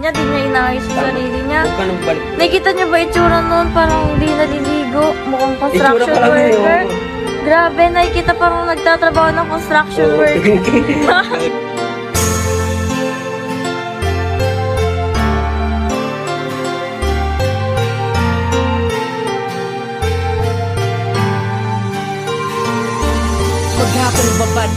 niya, di niya inaayos yung sarili niya. Huwag ka nang balik. Nakikita niyo ba itsura noon? Parang hindi naliligo. Mukhang construction Itsura pa lang yun, worker. oh. Grabe, nakikita parang nagtatrabaho ng construction Oo. worker. Maghapong babad,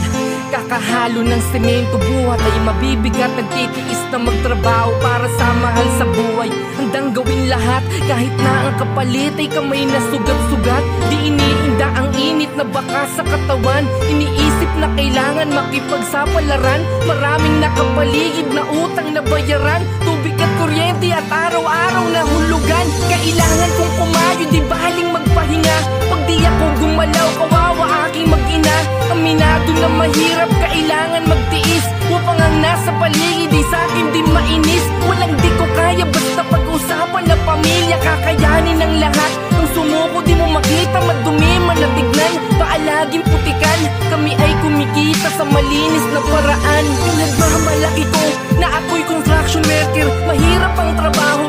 kakahalo ng semento. Buhat ay mabibigat, nagtitiis na magtrabaho para sa mahal sa buhay. Handang gawin lahat, kahit na ang kapalit ay kamay na sugat-sugat. Di iniinda ang init na baka sa katawan. Iniisip na kailangan makipagsapalaran. Maraming nakapaligid na utang na bayaran. Tubig at kuryente at araw-araw na hulugan. Kailangan kong kumayo, di baling magpahinga. Pag di ako gumalaw, kawawa aking mag-ina. Aminado na mahirap, kailangan magtiis. Upang ang nasa paligid di sa akin di mainis. Walang di ko kaya, basta pag-usapan na pamilya. Kakayanin ang lahat. Kung sumuko di mo makita, madumi man na tignan. Paalaging putikan, kami ay kumikita sa malinis na paraan. Yung nagmamalaki ko na ako'y construction worker. Mahirap ang trabaho,